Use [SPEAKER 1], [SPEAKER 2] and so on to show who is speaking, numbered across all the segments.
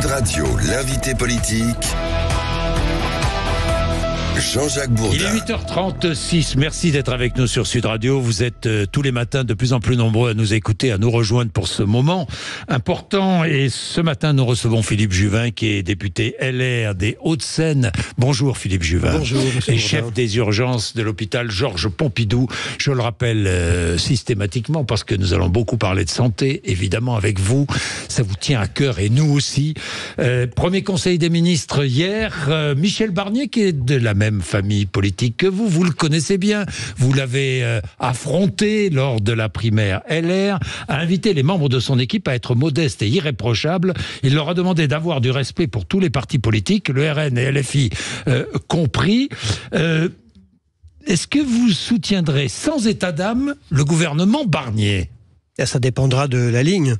[SPEAKER 1] Sud Radio, l'invité politique, Jean-Jacques Bourdin.
[SPEAKER 2] Il est 8h36, merci d'être avec nous sur Sud Radio. Vous êtes tous les matins de plus en plus nombreux à nous écouter, à nous rejoindre pour ce moment important. Et ce matin, nous recevons Philippe Juvin, qui est député LR des Hauts-de-Seine. Bonjour Philippe Juvin.
[SPEAKER 3] Bonjour, monsieur
[SPEAKER 2] Et
[SPEAKER 3] Bourdin.
[SPEAKER 2] chef des urgences de l'hôpital Georges Pompidou. Je le rappelle systématiquement parce que nous allons beaucoup parler de santé, évidemment avec vous. Ça vous tient à cœur et nous aussi. Premier conseil des ministres hier, Michel Barnier, qui est de la même famille politique que vous le connaissez bien, vous l'avez affronté lors de la primaire LR, a invité les membres de son équipe à être modestes et irréprochables. Il leur a demandé d'avoir du respect pour tous les partis politiques, le RN et LFI compris. Est-ce que vous soutiendrez sans état d'âme le gouvernement Barnier ?
[SPEAKER 3] Ça dépendra de la ligne.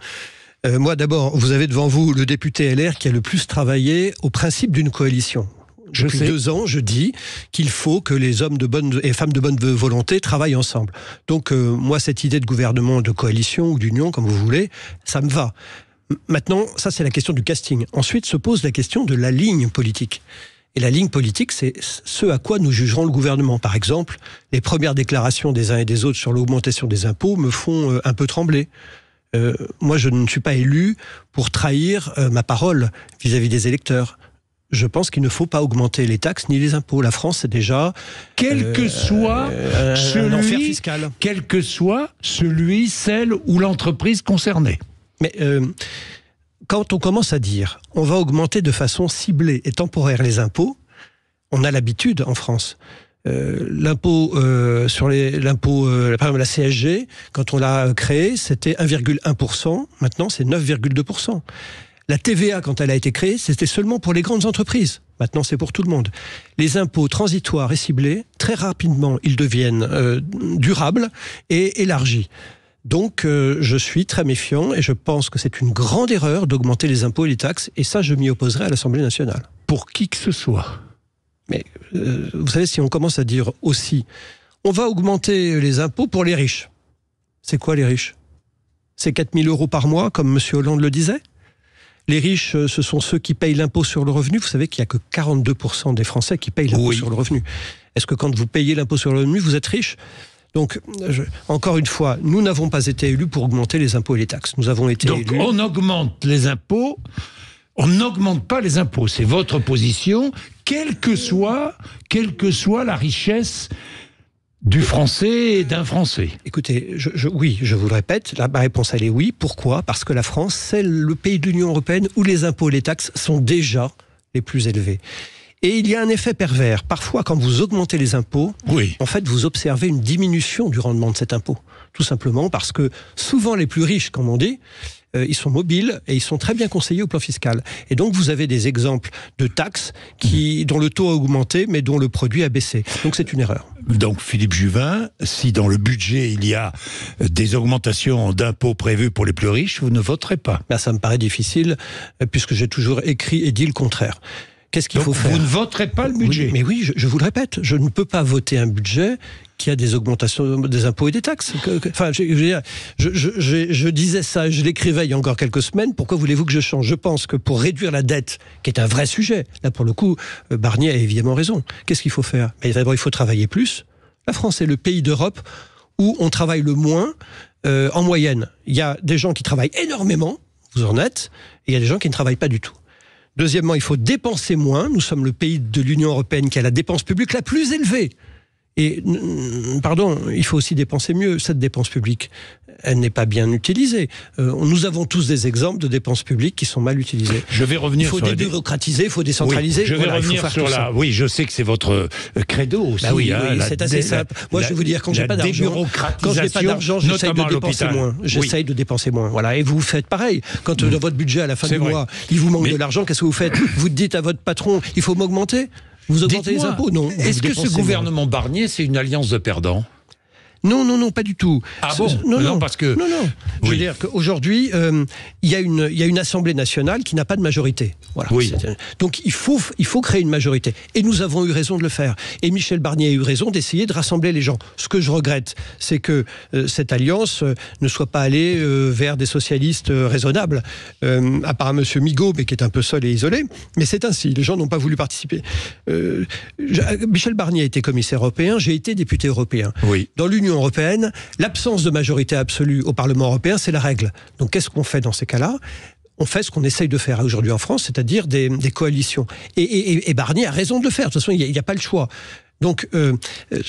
[SPEAKER 3] Moi d'abord, vous avez devant vous le député LR qui a le plus travaillé au principe d'une coalition. Depuis 2 ans, je dis qu'il faut que les hommes et femmes de bonne volonté travaillent ensemble. Donc moi, cette idée de gouvernement, de coalition ou d'union, comme vous voulez, ça me va. Maintenant, ça c'est la question du casting. Ensuite se pose la question de la ligne politique. Et la ligne politique, c'est ce à quoi nous jugerons le gouvernement. Par exemple, les premières déclarations des uns et des autres sur l'augmentation des impôts me font un peu trembler. Moi, je ne suis pas élu pour trahir ma parole vis-à-vis des électeurs. Je pense qu'il ne faut pas augmenter les taxes ni les impôts. La France, c'est déjà
[SPEAKER 2] quel que soit
[SPEAKER 3] un enfer fiscal.
[SPEAKER 2] Quel que soit celui, celle ou l'entreprise concernée.
[SPEAKER 3] Mais quand on commence à dire on va augmenter de façon ciblée et temporaire les impôts, on a l'habitude en France. L'impôt par exemple la CSG, quand on l'a créé, c'était 1,1%. Maintenant, c'est 9,2%. La TVA, quand elle a été créée, c'était seulement pour les grandes entreprises. Maintenant, c'est pour tout le monde. Les impôts transitoires et ciblés, très rapidement, ils deviennent durables et élargis. Donc, je suis très méfiant et je pense que c'est une grande erreur d'augmenter les impôts et les taxes. Et ça, je m'y opposerai à l'Assemblée nationale.
[SPEAKER 2] Pour qui que ce soit.
[SPEAKER 3] Mais vous savez, si on commence à dire aussi, on va augmenter les impôts pour les riches. C'est quoi les riches ? C'est 4 000 € par mois, comme M. Hollande le disait ? Les riches, ce sont ceux qui payent l'impôt sur le revenu. Vous savez qu'il n'y a que 42% des Français qui payent l'impôt sur le revenu. Est-ce que quand vous payez l'impôt sur le revenu, vous êtes riche ? Donc, encore une fois, nous n'avons pas été élus pour augmenter les impôts et les taxes. Nous avons été élus...
[SPEAKER 2] Donc, on augmente les impôts, on n'augmente pas les impôts. C'est votre position, quelle que soit la richesse du Français et d'un Français.
[SPEAKER 3] Écoutez, oui, je vous le répète, ma réponse elle est oui. Pourquoi ? Parce que la France, c'est le pays de l'Union européenne où les impôts et les taxes sont déjà les plus élevés. Et il y a un effet pervers. Parfois, quand vous augmentez les impôts, en fait, vous observez une diminution du rendement de cet impôt. Tout simplement parce que souvent les plus riches, comme on dit, ils sont mobiles et ils sont très bien conseillés au plan fiscal. Et donc, vous avez des exemples de taxes dont le taux a augmenté, mais dont le produit a baissé. Donc, c'est une erreur.
[SPEAKER 2] Donc, Philippe Juvin, si dans le budget, il y a des augmentations d'impôts prévues pour les plus riches, vous ne voterez pas.
[SPEAKER 3] Ben, ça me paraît difficile, puisque j'ai toujours écrit et dit le contraire. Qu'est-ce qu'il faut faire ?
[SPEAKER 2] Vous ne voterez pas le budget ?
[SPEAKER 3] Mais oui, je vous le répète, je ne peux pas voter un budget qui a des augmentations des impôts et des taxes. Enfin, je disais ça, je l'écrivais il y a encore quelques semaines, pourquoi voulez-vous que je change ? Je pense que pour réduire la dette, qui est un vrai sujet, là pour le coup, Barnier a évidemment raison. Qu'est-ce qu'il faut faire ? D'abord, il faut travailler plus. La France est le pays d'Europe où on travaille le moins en moyenne. Il y a des gens qui travaillent énormément, vous en êtes, et il y a des gens qui ne travaillent pas du tout. Deuxièmement, il faut dépenser moins. Nous sommes le pays de l'Union européenne qui a la dépense publique la plus élevée. Et, pardon, il faut aussi dépenser mieux. Cette dépense publique, elle n'est pas bien utilisée. Nous avons tous des exemples de dépenses publiques qui sont mal utilisées.
[SPEAKER 2] Je vais revenir sur...
[SPEAKER 3] Il faut débureaucratiser, il faut décentraliser.
[SPEAKER 2] Oui, je vais revenir sur la... Oui, je sais que c'est votre credo aussi.
[SPEAKER 3] Bah oui, c'est assez simple. Moi, je vais vous dire, quand je n'ai pas d'argent, j'essaye de dépenser moins. J'essaye de dépenser moins. Voilà. Et vous faites pareil. Quand dans votre budget, à la fin du mois, il vous manque de l'argent, qu'est-ce que vous faites ? Vous dites à votre patron, il faut m'augmenter ? Vous augmentez les impôts ? Non.
[SPEAKER 2] Est-ce que ce gouvernement Barnier, c'est une alliance de perdants ?
[SPEAKER 3] Non, pas du tout.
[SPEAKER 2] Ah bon ? Non, parce que...
[SPEAKER 3] Non. Je veux
[SPEAKER 2] Oui.
[SPEAKER 3] dire qu'aujourd'hui, il y a une Assemblée nationale qui n'a pas de majorité. Voilà.
[SPEAKER 2] Oui.
[SPEAKER 3] Donc il faut créer une majorité. Et nous avons eu raison de le faire. Et Michel Barnier a eu raison d'essayer de rassembler les gens. Ce que je regrette, c'est que cette alliance ne soit pas allée vers des socialistes raisonnables, à part M. Migaud, mais qui est un peu seul et isolé. Mais c'est ainsi. Les gens n'ont pas voulu participer. Michel Barnier a été commissaire européen, j'ai été député européen.
[SPEAKER 2] Oui.
[SPEAKER 3] Dans l'Union européenne, l'absence de majorité absolue au Parlement européen, c'est la règle. Donc qu'est-ce qu'on fait dans ces cas-là ? On fait ce qu'on essaye de faire aujourd'hui en France, c'est-à-dire des coalitions. Et Barnier a raison de le faire. De toute façon, il n'y a pas le choix. Donc,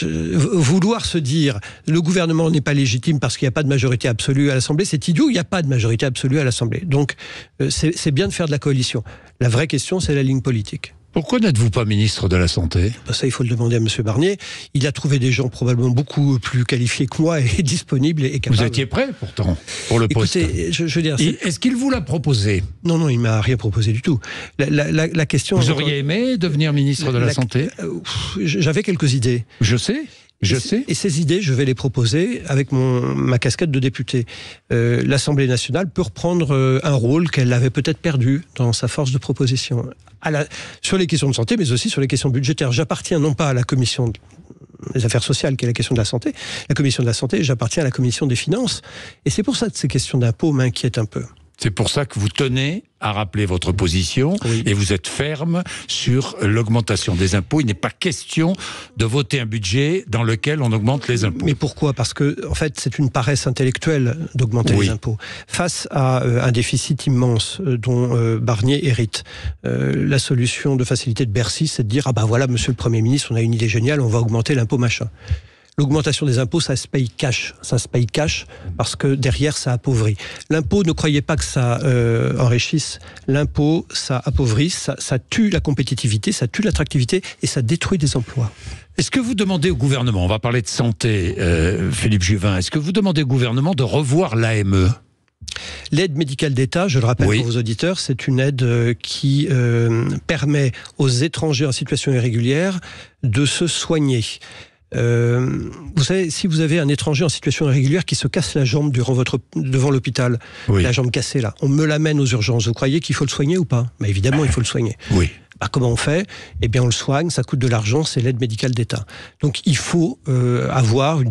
[SPEAKER 3] vouloir se dire le gouvernement n'est pas légitime parce qu'il n'y a pas de majorité absolue à l'Assemblée, c'est idiot, il n'y a pas de majorité absolue à l'Assemblée. Donc, c'est bien de faire de la coalition. La vraie question, c'est la ligne politique.
[SPEAKER 2] Pourquoi n'êtes-vous pas ministre de la Santé ?
[SPEAKER 3] Ça, il faut le demander à M. Barnier. Il a trouvé des gens probablement beaucoup plus qualifiés que moi et disponibles et capables.
[SPEAKER 2] Vous étiez prêt, pourtant, pour le poste.
[SPEAKER 3] Écoutez, je veux dire...
[SPEAKER 2] Est-ce qu'il vous l'a proposé ?
[SPEAKER 3] Non, il m'a rien proposé du tout. La question...
[SPEAKER 2] Vous auriez aimé devenir ministre de la Santé ?
[SPEAKER 3] J'avais quelques idées.
[SPEAKER 2] Je sais.
[SPEAKER 3] Et ces idées, je vais les proposer avec ma casquette de député. L'Assemblée nationale peut reprendre un rôle qu'elle avait peut-être perdu dans sa force de proposition. Sur les questions de santé, mais aussi sur les questions budgétaires. J'appartiens non pas à la commission des affaires sociales, qui est la question de la santé. La commission de la santé, j'appartiens à la commission des finances. Et c'est pour ça que ces questions d'impôts m'inquiètent un peu.
[SPEAKER 2] C'est pour ça que vous tenez à rappeler votre position,
[SPEAKER 3] oui.
[SPEAKER 2] Et vous êtes ferme sur l'augmentation des impôts. Il n'est pas question de voter un budget dans lequel on augmente les impôts.
[SPEAKER 3] Mais pourquoi ? Parce que, en fait, c'est une paresse intellectuelle d'augmenter les impôts. Face à un déficit immense dont Barnier hérite, la solution de facilité de Bercy, c'est de dire « Ah ben voilà, monsieur le Premier ministre, on a une idée géniale, on va augmenter l'impôt machin ». L'augmentation des impôts, ça se paye cash. Ça se paye cash parce que derrière, ça appauvrit. L'impôt, ne croyez pas que ça enrichisse. L'impôt, ça appauvrit, ça tue la compétitivité, ça tue l'attractivité et ça détruit des emplois.
[SPEAKER 2] Est-ce que vous demandez au gouvernement, on va parler de santé, Philippe Juvin, est-ce que vous demandez au gouvernement de revoir l'AME ?
[SPEAKER 3] L'aide médicale d'État, je le rappelle pour vos auditeurs, c'est une aide qui permet aux étrangers en situation irrégulière de se soigner. Vous savez, si vous avez un étranger en situation irrégulière qui se casse la jambe devant l'hôpital, la jambe cassée là, on me l'amène aux urgences, vous croyez qu'il faut le soigner ou pas ? Bah évidemment, il faut le soigner.
[SPEAKER 2] Oui.
[SPEAKER 3] Bah, comment on fait ? Eh bien, on le soigne, ça coûte de l'argent, c'est l'aide médicale d'État. Donc, il faut avoir un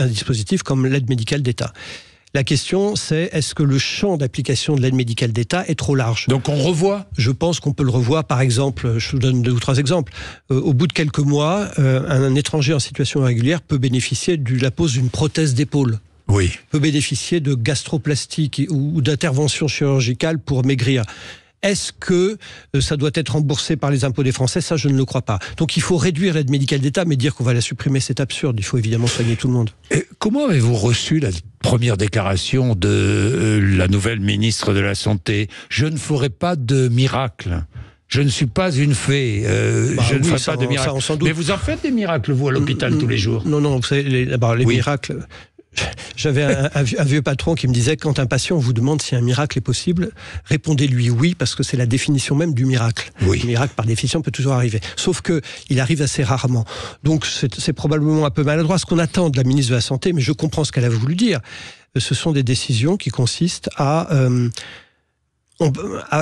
[SPEAKER 3] dispositif comme l'aide médicale d'État. La question, c'est est-ce que le champ d'application de l'aide médicale d'État est trop large ?
[SPEAKER 2] Donc on revoit ?
[SPEAKER 3] Je pense qu'on peut le revoir. Par exemple, je vous donne 2 ou 3 exemples. Au bout de quelques mois, un étranger en situation irrégulière peut bénéficier de la pose d'une prothèse d'épaule.
[SPEAKER 2] Oui.
[SPEAKER 3] Peut bénéficier de gastroplastie ou d'intervention chirurgicale pour maigrir. Est-ce que ça doit être remboursé par les impôts des Français ? Ça, je ne le crois pas. Donc il faut réduire l'aide médicale d'État, mais dire qu'on va la supprimer, c'est absurde. Il faut évidemment soigner tout le monde.
[SPEAKER 2] Et comment avez-vous reçu la première déclaration de la nouvelle ministre de la Santé ? Je ne ferai pas de miracle. Je ne suis pas une fée. Je ne ferai pas de miracle. Mais vous en faites des miracles, vous, à l'hôpital, tous les jours ?
[SPEAKER 3] Non, vous savez, les miracles... J'avais un vieux patron qui me disait, quand un patient vous demande si un miracle est possible, répondez-lui oui, parce que c'est la définition même du miracle.
[SPEAKER 2] Oui.
[SPEAKER 3] Le miracle, par définition, peut toujours arriver. Sauf que il arrive assez rarement. Donc, c'est probablement un peu maladroit ce qu'on attend de la ministre de la Santé, mais je comprends ce qu'elle a voulu dire. Ce sont des décisions qui consistent à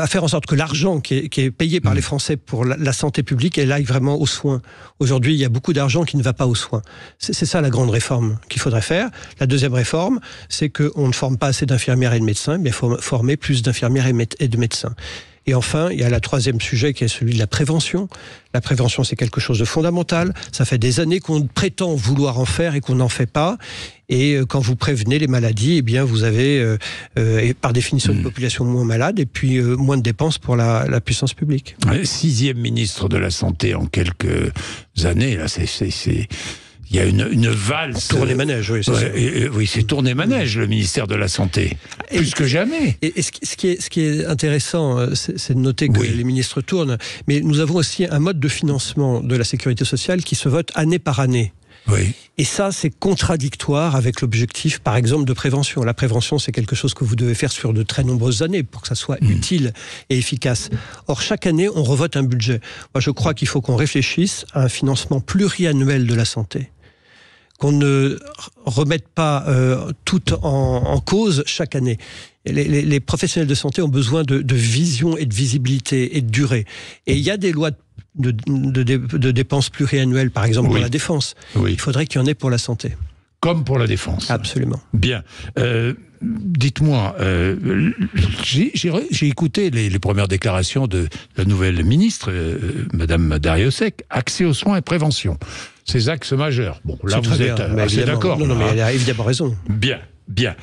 [SPEAKER 3] faire en sorte que l'argent qui est payé par les Français pour la santé publique, elle aille vraiment aux soins. Aujourd'hui, il y a beaucoup d'argent qui ne va pas aux soins. C'est ça la grande réforme qu'il faudrait faire. La deuxième réforme, c'est qu'on ne forme pas assez d'infirmières et de médecins, mais il faut former plus d'infirmières et de médecins. Et enfin, il y a le troisième sujet qui est celui de la prévention. La prévention, c'est quelque chose de fondamental. Ça fait des années qu'on prétend vouloir en faire et qu'on n'en fait pas. Et quand vous prévenez les maladies, eh bien, vous avez, par définition, une population moins malade et puis moins de dépenses pour la puissance publique.
[SPEAKER 2] 6e ministre de la Santé en quelques années, là, il y a une valse.
[SPEAKER 3] Tourner manège, oui, c'est ça.
[SPEAKER 2] Oui, c'est tourner manège, le ministère de la Santé. Plus que jamais.
[SPEAKER 3] Et ce qui est intéressant, c'est de noter que les ministres tournent, mais nous avons aussi un mode de financement de la sécurité sociale qui se vote année par année.
[SPEAKER 2] Oui.
[SPEAKER 3] Et ça, c'est contradictoire avec l'objectif, par exemple, de prévention. La prévention, c'est quelque chose que vous devez faire sur de très nombreuses années pour que ça soit utile et efficace. Or, chaque année, on revote un budget. Moi, je crois qu'il faut qu'on réfléchisse à un financement pluriannuel de la santé. qu'on ne remette pas tout en cause chaque année. Les professionnels de santé ont besoin de vision et de visibilité et de durée. Et il y a des lois de dépenses pluriannuelles, par exemple, pour la défense.
[SPEAKER 2] Oui.
[SPEAKER 3] Il faudrait qu'il y en ait pour la santé.
[SPEAKER 2] Comme pour la défense.
[SPEAKER 3] Absolument.
[SPEAKER 2] Bien. Dites-moi, j'ai écouté les premières déclarations de la nouvelle ministre, Madame Darrieussecq, accès aux soins et prévention. Ces axes majeurs. Bon, là, vous êtes assez d'accord.
[SPEAKER 3] Non, mais elle a évidemment raison.
[SPEAKER 2] Bien, bien.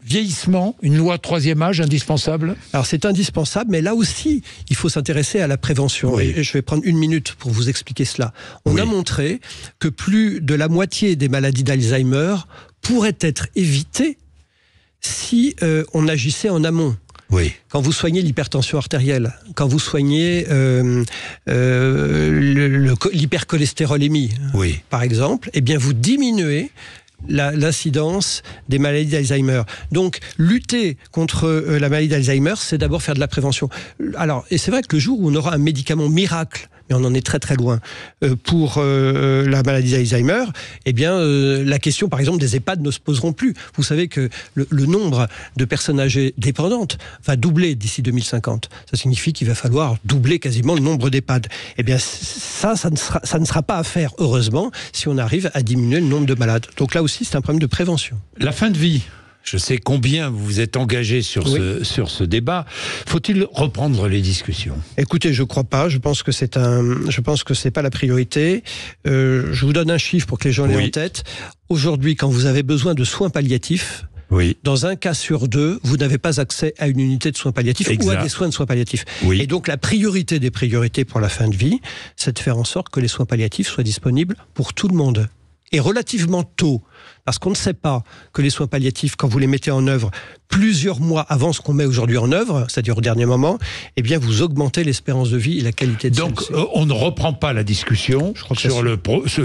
[SPEAKER 2] Vieillissement, une loi 3e âge indispensable?
[SPEAKER 3] Alors c'est indispensable, mais là aussi, il faut s'intéresser à la prévention.
[SPEAKER 2] Oui.
[SPEAKER 3] Et je vais prendre 1 minute pour vous expliquer cela. On a montré que plus de la moitié des maladies d'Alzheimer pourraient être évitées si on agissait en amont.
[SPEAKER 2] Oui.
[SPEAKER 3] Quand vous soignez l'hypertension artérielle, quand vous soignez l'hypercholestérolémie, par exemple, eh bien vous diminuez l'incidence des maladies d'Alzheimer. Donc, lutter contre la maladie d'Alzheimer, c'est d'abord faire de la prévention. Alors, et c'est vrai que le jour où on aura un médicament miracle, mais on en est très très loin, pour la maladie d'Alzheimer, eh bien, la question, par exemple, des EHPAD ne se poseront plus. Vous savez que le nombre de personnes âgées dépendantes va doubler d'ici 2050. Ça signifie qu'il va falloir doubler quasiment le nombre d'EHPAD. Eh bien, ça ne sera pas à faire, heureusement, si on arrive à diminuer le nombre de malades. Donc là aussi, c'est un problème de prévention.
[SPEAKER 2] La fin de vie. Je sais combien vous vous êtes engagé sur ce débat. Faut-il reprendre les discussions?
[SPEAKER 3] Écoutez, je crois pas. Je pense que c'est pas la priorité. Je vous donne un chiffre pour que les gens l'aient en tête. Aujourd'hui, quand vous avez besoin de soins palliatifs, dans un cas sur 2, vous n'avez pas accès à une unité de soins palliatifs ou à des soins de soins palliatifs. Et donc la priorité des priorités pour la fin de vie, c'est de faire en sorte que les soins palliatifs soient disponibles pour tout le monde. Et relativement tôt, parce qu'on ne sait pas que les soins palliatifs, quand vous les mettez en œuvre plusieurs mois avant ce qu'on met aujourd'hui en œuvre, c'est-à-dire au dernier moment, eh bien vous augmentez l'espérance de vie et la qualité de celle-ci.
[SPEAKER 2] Donc on ne reprend pas la discussion sur le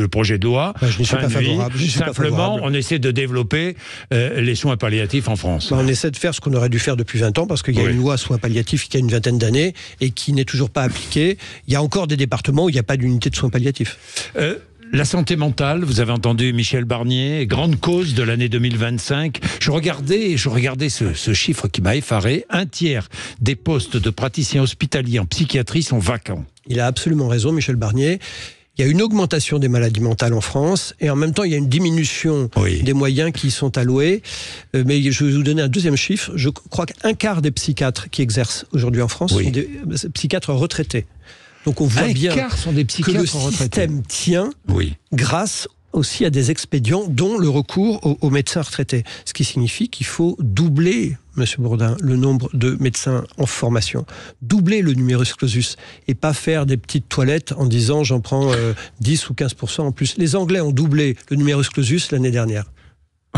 [SPEAKER 2] projet de loi.
[SPEAKER 3] Je n'y suis pas favorable.
[SPEAKER 2] Simplement, on essaie de développer les soins palliatifs en France.
[SPEAKER 3] On essaie de faire ce qu'on aurait dû faire depuis 20 ans, parce qu'il y a une loi soins palliatifs qui a une vingtaine d'années et qui n'est toujours pas appliquée. Il y a encore des départements où il n'y a pas d'unité de soins palliatifs.
[SPEAKER 2] La santé mentale, vous avez entendu Michel Barnier, grande cause de l'année 2025. Je regardais ce chiffre qui m'a effaré. 1/3 des postes de praticiens hospitaliers en psychiatrie sont vacants.
[SPEAKER 3] Il a absolument raison, Michel Barnier. Il y a une augmentation des maladies mentales en France et en même temps il y a une diminution des moyens qui y sont alloués. Mais je vais vous donner un deuxième chiffre. Je crois qu'un quart des psychiatres qui exercent aujourd'hui en France sont des psychiatres retraités. Donc on voit bien que le système tient grâce aussi à des expédients, dont le recours aux médecins retraités. Ce qui signifie qu'il faut doubler, Monsieur Bourdin, le nombre de médecins en formation, doubler le numerus clausus, et pas faire des petites toilettes en disant j'en prends 10 ou 15% en plus. Les Anglais ont doublé le numerus clausus l'année dernière.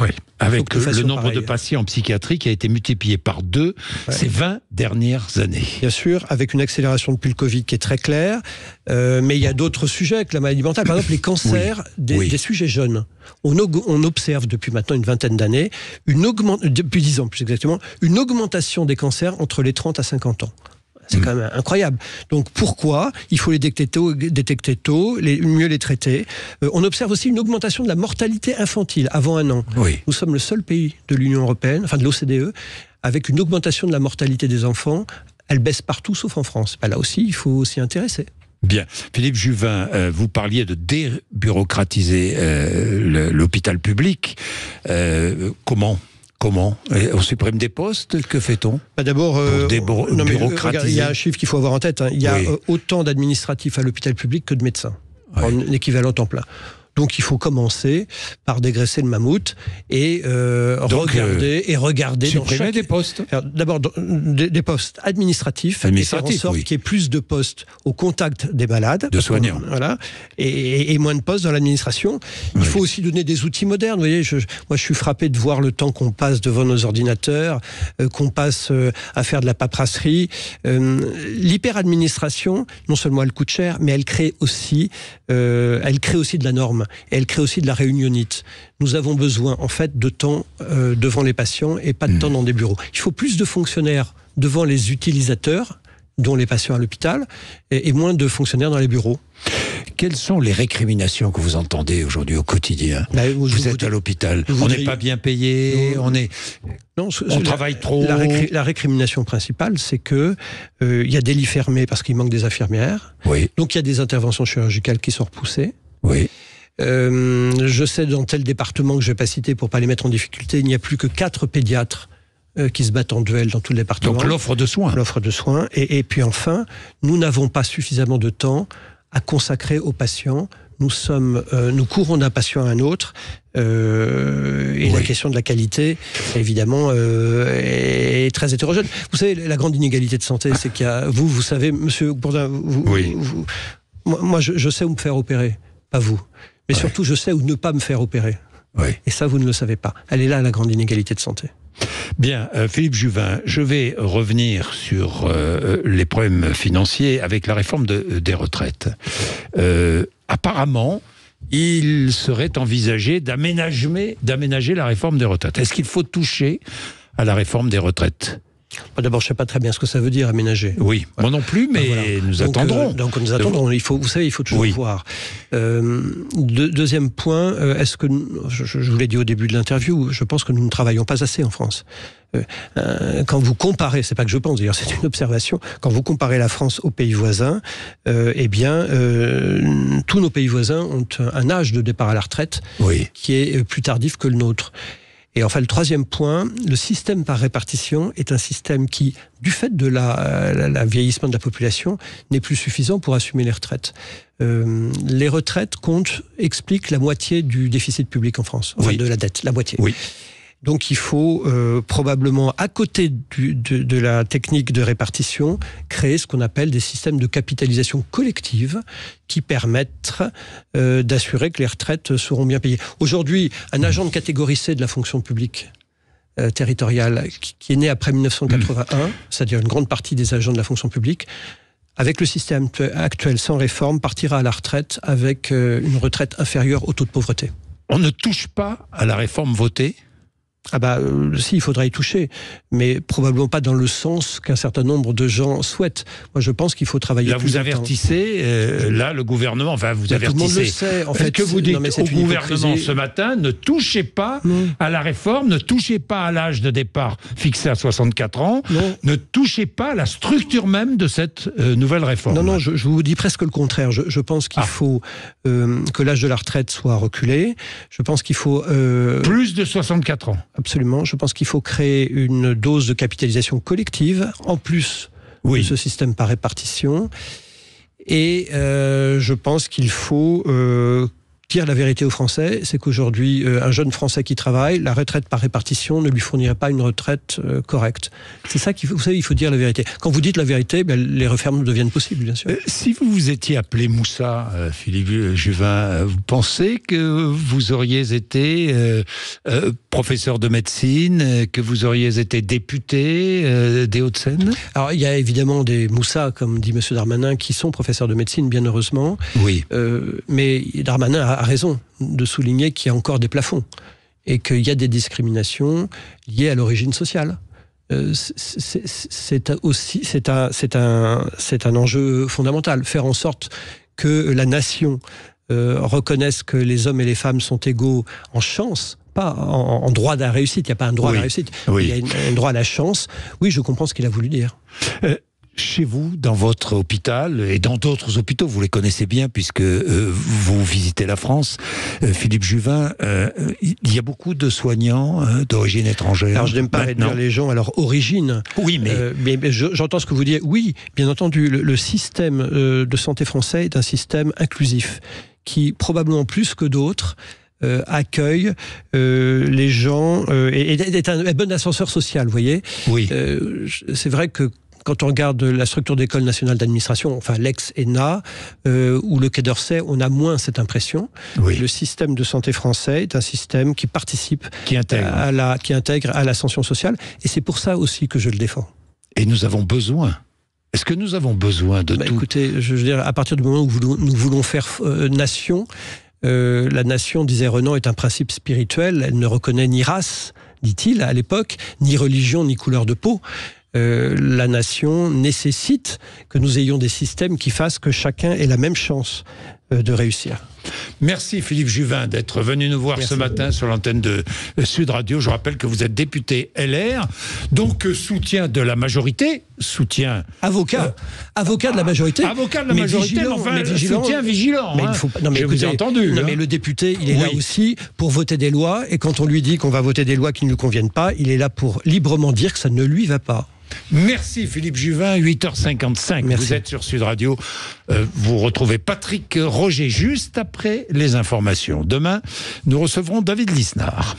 [SPEAKER 2] Oui, avec le nombre de patients en psychiatrie qui a été multiplié par 2 ces 20 dernières années.
[SPEAKER 3] Bien sûr, avec une accélération depuis le Covid qui est très claire, mais il y a d'autres sujets avec la maladie mentale. Par exemple, les cancers des sujets jeunes. On observe depuis maintenant une vingtaine d'années, depuis 10 ans plus exactement, une augmentation des cancers entre les 30 à 50 ans. C'est quand même incroyable. Donc pourquoi il faut les détecter tôt, mieux les traiter. On observe aussi une augmentation de la mortalité infantile avant 1 an. Nous sommes le seul pays de l'Union européenne, enfin de l'OCDE, avec une augmentation de la mortalité des enfants. Elle baisse partout sauf en France. Là aussi, il faut s'y intéresser.
[SPEAKER 2] Bien. Philippe Juvin, vous parliez de débureaucratiser l'hôpital public. Comment ? On supprime des postes? Que fait-on?
[SPEAKER 3] D'abord,
[SPEAKER 2] débureaucratiser.
[SPEAKER 3] Il y a un chiffre qu'il faut avoir en tête. Il y a autant d'administratifs à l'hôpital public que de médecins, en équivalent temps plein. Donc il faut commencer par dégraisser le mammouth et regarder
[SPEAKER 2] supprimer des postes.
[SPEAKER 3] D'abord des postes administratifs et faire en sorte qu'il y ait plus de postes au contact des malades,
[SPEAKER 2] de soignants,
[SPEAKER 3] et moins de postes dans l'administration. Il faut aussi donner des outils modernes. Vous voyez, moi je suis frappé de voir le temps qu'on passe devant nos ordinateurs, qu'on passe à faire de la paperasserie. L'hyperadministration, non seulement elle coûte cher, mais elle crée aussi de la norme. Et elle crée aussi de la réunionnite. Nous avons besoin, en fait, de temps devant les patients et pas de temps dans des bureaux. Il faut plus de fonctionnaires devant les utilisateurs, dont les patients à l'hôpital, et moins de fonctionnaires dans les bureaux.
[SPEAKER 2] Quelles sont les récriminations que vous entendez aujourd'hui au quotidien? Vous êtes à l'hôpital, on n'est pas bien payé, on travaille trop.
[SPEAKER 3] La récrimination principale, c'est que il y a des lits fermés parce qu'il manque des infirmières.
[SPEAKER 2] Oui.
[SPEAKER 3] Donc il y a des interventions chirurgicales qui sont repoussées.
[SPEAKER 2] Oui.
[SPEAKER 3] Je sais dans tel département que je ne vais pas citer pour ne pas les mettre en difficulté, il n'y a plus que 4 pédiatres qui se battent en duel dans tout le département.
[SPEAKER 2] Donc l'offre de soins.
[SPEAKER 3] L'offre de soins. Et puis enfin, nous n'avons pas suffisamment de temps à consacrer aux patients. Nous courons d'un patient à un autre. La question de la qualité, évidemment, est très hétérogène. Vous savez, la grande inégalité de santé, c'est qu'il y a... Vous savez, Monsieur Bourdin, moi, je sais où me faire opérer, pas vous. Mais surtout, je sais où ne pas me faire opérer.
[SPEAKER 2] Oui.
[SPEAKER 3] Et ça, vous ne le savez pas. Elle est là, la grande inégalité de santé.
[SPEAKER 2] Bien, Philippe Juvin, je vais revenir sur les problèmes financiers avec la réforme des retraites. Apparemment, il serait envisagé d'aménager la réforme des retraites. Est-ce qu'il faut toucher à la réforme des retraites ?
[SPEAKER 3] D'abord, je ne sais pas très bien ce que ça veut dire, aménager.
[SPEAKER 2] Oui, moi non plus, mais nous attendrons.
[SPEAKER 3] Donc nous attendrons. Vous savez, il faut toujours voir. Deuxième point, est-ce que... Je vous l'ai dit au début de l'interview, je pense que nous ne travaillons pas assez en France. Quand vous comparez, c'est pas que je pense, d'ailleurs c'est une observation, quand vous comparez la France aux pays voisins, tous nos pays voisins ont un âge de départ à la retraite qui est plus tardif que le nôtre. Et enfin, le troisième point, le système par répartition est un système qui, du fait de la vieillissement de la population, n'est plus suffisant pour assumer les retraites. Les retraites expliquent la moitié du déficit public en France, enfin de la dette, la moitié. Oui. Donc il faut probablement, à côté de la technique de répartition, créer ce qu'on appelle des systèmes de capitalisation collective qui permettent d'assurer que les retraites seront bien payées. Aujourd'hui, un agent de catégorie C de la fonction publique territoriale qui est né après 1981, c'est-à-dire une grande partie des agents de la fonction publique, avec le système actuel sans réforme, partira à la retraite avec une retraite inférieure au taux de pauvreté. On ne touche pas à la réforme votée ? Si, il faudra y toucher, mais probablement pas dans le sens qu'un certain nombre de gens souhaitent. Moi, je pense qu'il faut travailler. Là, vous avertissez, là, le gouvernement, vous avertissez. Tout le monde le sait. En fait, que vous dites au gouvernement ce matin, ne touchez pas à la réforme, ne touchez pas à l'âge de départ fixé à 64 ans, ne touchez pas à la structure même de cette nouvelle réforme. Non, je vous dis presque le contraire. Je pense qu'il faut que l'âge de la retraite soit reculé. Je pense qu'il faut... plus de 64 ans. Absolument. Je pense qu'il faut créer une dose de capitalisation collective, en plus de ce système par répartition. Et je pense qu'il faut dire la vérité aux Français, c'est qu'aujourd'hui, un jeune Français qui travaille, la retraite par répartition ne lui fournirait pas une retraite correcte. C'est ça qu'il faut, vous savez, il faut dire la vérité. Quand vous dites la vérité, les réformes deviennent possibles, bien sûr. Si vous vous étiez appelé Moussa, Philippe Juvin, vous pensez que vous auriez été professeur de médecine, que vous auriez été député des Hauts-de-Seine ? Alors, il y a évidemment des Moussa, comme dit M. Darmanin, qui sont professeurs de médecine, bien heureusement. Oui. Mais Darmanin a raison de souligner qu'il y a encore des plafonds et qu'il y a des discriminations liées à l'origine sociale. C'est un enjeu fondamental. Faire en sorte que la nation reconnaisse que les hommes et les femmes sont égaux en chance, pas en droit à la réussite. Il n'y a pas un droit à la réussite. Il y a un droit à la chance. Oui, je comprends ce qu'il a voulu dire. Chez vous, dans votre hôpital et dans d'autres hôpitaux, vous les connaissez bien puisque vous visitez la France, Philippe Juvin, il y a beaucoup de soignants d'origine étrangère. Alors je n'aime pas réduire les gens à leur origine. Oui, mais j'entends ce que vous dites. Oui, bien entendu, le système de santé français est un système inclusif qui, probablement plus que d'autres, accueille les gens et est un bon ascenseur social, vous voyez. Oui. C'est vrai que quand on regarde la structure d'école nationale d'administration, enfin l'ex-ENA, ou le Quai d'Orsay, on a moins cette impression. Oui. Le système de santé français est un système qui participe, qui intègre à l'ascension sociale, et c'est pour ça aussi que je le défends. Et nous avons besoin. Est-ce que nous avons besoin de tout ? Écoutez, je veux dire, à partir du moment où nous voulons faire nation, la nation, disait Renan, est un principe spirituel. Elle ne reconnaît ni race, dit-il à l'époque, ni religion, ni couleur de peau. la nation nécessite que nous ayons des systèmes qui fassent que chacun ait la même chance de réussir.
[SPEAKER 2] Merci Philippe Juvin d'être venu nous voir ce matin sur l'antenne de Sud Radio. Je rappelle que vous êtes député LR, donc soutien de la majorité, soutien...
[SPEAKER 3] Avocat de la majorité.
[SPEAKER 2] Avocat de la majorité, mais enfin, soutien vigilant.
[SPEAKER 3] Mais il faut, non, mais
[SPEAKER 2] je vous ai entendu.
[SPEAKER 3] Non, mais le député, il est là aussi pour voter des lois, et quand on lui dit qu'on va voter des lois qui ne lui conviennent pas, il est là pour librement dire que ça ne lui va pas.
[SPEAKER 2] Merci Philippe Juvin, 8h55.
[SPEAKER 3] Merci.
[SPEAKER 2] Vous êtes sur Sud Radio. Vous retrouvez Patrick Roger juste après les informations. Demain, nous recevrons David Lisnard.